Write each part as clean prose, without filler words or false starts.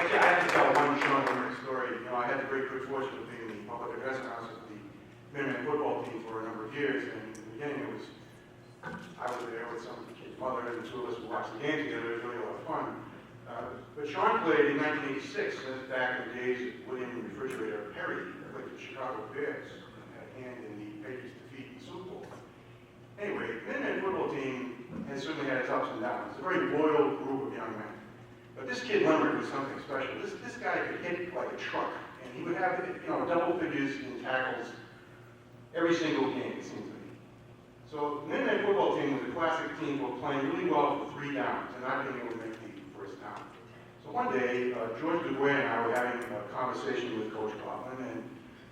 I have to tell one Sean Limerick story. You know, I had the great good fortune of being the public address announcer of the Minuteman football team for a number of years, and in the beginning I was there with some of the kids' mother, and the two of us would watch the game together. It was really a lot of fun. But Sean played in 1986, back in the days of William Refrigerator Perry, played for the Chicago Bears, and had a hand in the Patriots' defeat in the Super Bowl. Anyway, the Minuteman football team has certainly had its ups and downs. It's a very loyal group of young men. But this kid Limerick was something special. This guy could hit like a truck, and he would have, you know, double figures in tackles every single game, it seems to me. So the Minuteman football team was a classic team for playing really well for 3 downs and not being able to make the first down. So one day, George Duguay and I were having a conversation with Coach Coughlin, and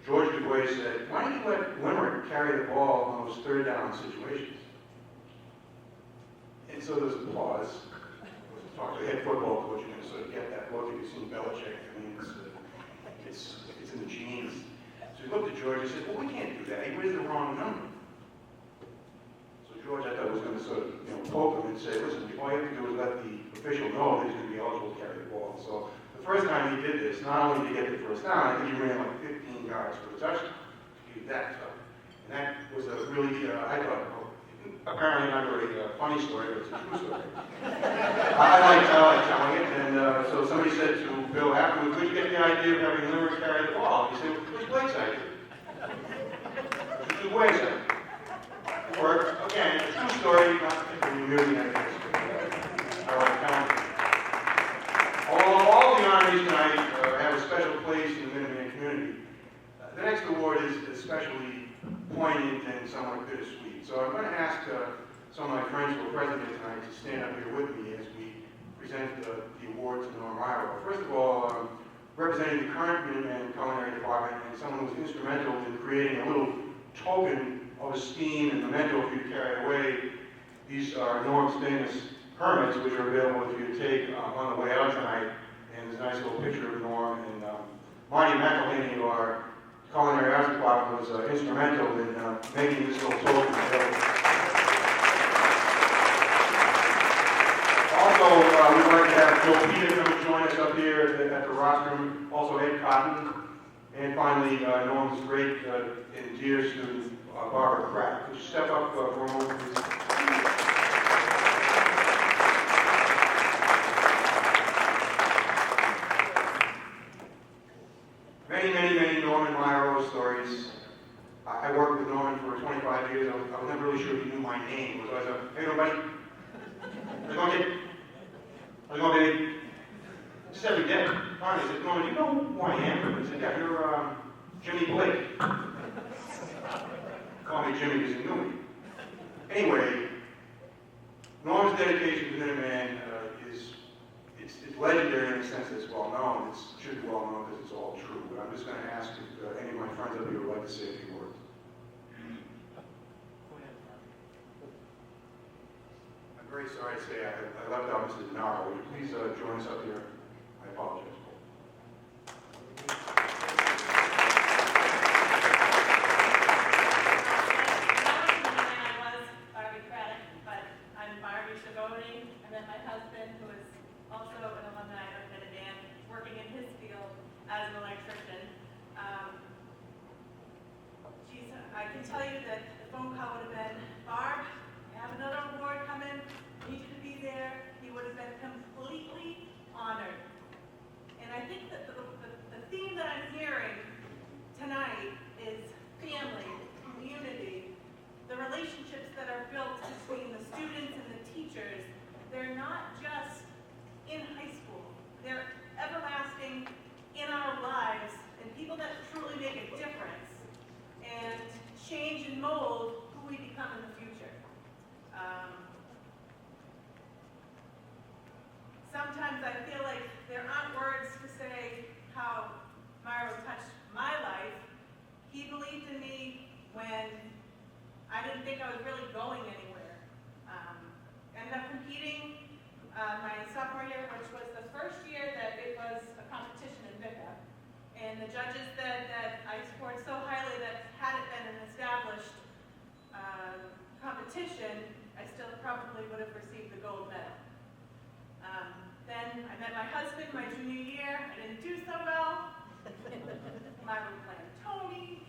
George Duguay said, why don't you let Limerick carry the ball on those 3rd down situations? And so there's a pause. Talk to the head football coach, you're going to sort of get that look. If you've seen Belichick, I mean, it's in the genes. So he looked at George and said, well, we can't do that. He raised the wrong number. So George, I thought, was going to sort of, you know, poke him and say, listen, all you have to do is let the official know that he's going to be eligible to carry the ball. So the first time he did this, not only did he get the first down, I think he ran like 15 yards for the touchdown. He did that stuff. And that was a really, I thought, apparently not a very funny story, but it's a true story. I like telling it, and so somebody said to Bill afterwards, where'd you get the idea of having Limerick carry the ball? He said, it was Blake's idea. It was Duguay's idea. It worked. Again, a true story, not particularly amusing, I guess. I like to count it. All the honorees tonight have a special place in the Minuteman community. The next award is especially poignant and somewhat bittersweet. So I'm going to ask some of my friends who are present here tonight to stand up here with me as we present the award to Myerow. First of all, representing the current Minuteman Culinary Department and someone who was instrumental in creating a little token of esteem and memento for you to carry away. These are Norm's famous hermits, which are available for you to take on the way out tonight. And there's a nice little picture of Norm. And Marty McElhaney, our Culinary Arts Department, was instrumental in making this little token available. Also, we'd like to have Joe Peter come and join us up here at the rostrum. Also, Ed Cotton. And finally, Norm's great and dear student, Barbara Kraft. Would you step up for a moment, please? Many Norman Myerow stories. I worked with Norman for 25 years. I was never really sure if he knew my name. It was always a, hey, nobody. How's it going, kid? How's it going, baby? Just every day. Finally, I said, Norman, do you know who I am? He said, yeah, you're Jimmy Blake. Call me Jimmy because he knew me. Anyway, Norm's dedication to Minuteman is legendary in the sense that it's well known. It should be well known because it's all true. But I'm just going to ask if any of my friends up here would like to say a few words. I'm very sorry to say I left out Mrs. Myerow. Would you please join us up here? I apologize. As an electrician. I can tell you that the phone call would have been, Barb, I have another award coming, I need you to be there. He would have been completely honored. And I think that the theme that I'm hearing tonight is family, community, the relationships that are built between the students and the teachers. They're not just in high school, they're everlasting in our lives, and people that truly make a difference and change and mold who we become in the future. Sometimes I feel like there aren't words to say how Myerow touched my life. He believed in me when I didn't think I was really going anywhere. Ended up competing my sophomore year, which was the first year that it was a competition in VICA. And the judges that I scored so highly that had it been an established competition, I still probably would have received the gold medal. Then I met my husband my junior year. I didn't do so well. Myerow playing Tony.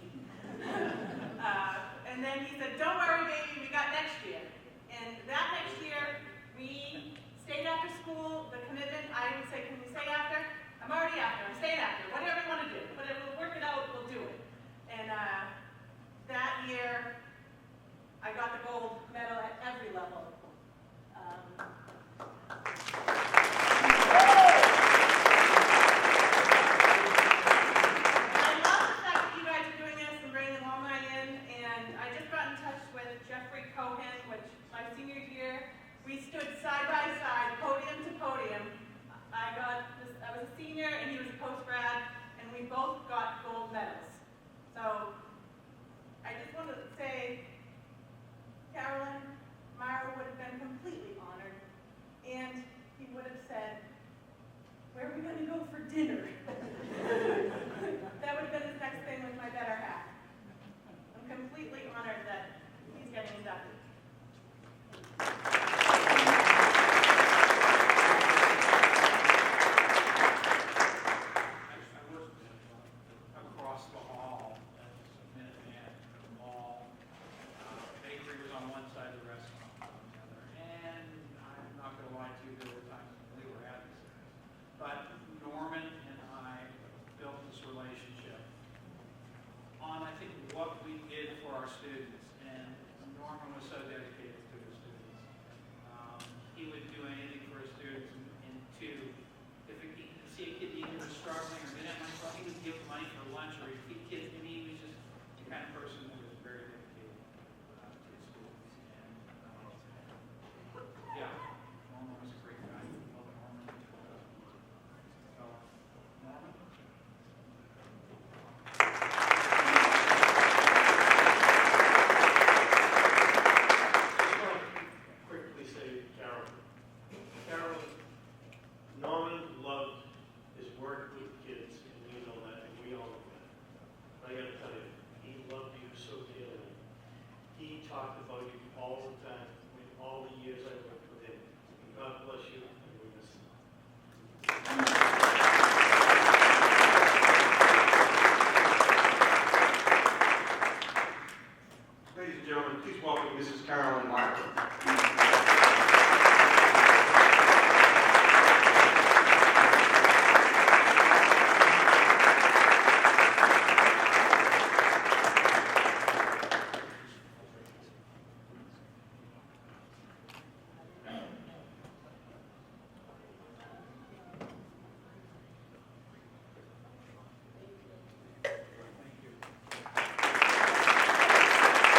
And then he said, don't worry, baby, we got next year. And that next year, we stayed after school. The commitment, I would say, can we stay after? I'm already after. I'm staying after. Whatever you want to do. Whatever, we'll work it out, we'll do it. And that year, I got the gold medal at every level. We stood side by side, podium to podium. I was a senior and he was a post-grad, and we both got gold medals. So I just want to say, Carolyn, Myerow would have been completely honored, and he would have said, where are we going to go for dinner? That would have been his next thing with my better half. I'm completely honored that he's getting inducted. Across the hall, Minuteman, the mall, bakery was on one side, the restaurant was on the other. And I'm not going to lie to you, there were times when we were adversaries. But Norman and I built this relationship on, I think, what we did for our students. And Norman was so dedicated to his students. He would do anything for his students. And two, if he could see a kid either was struggling or didn't have money, he would give money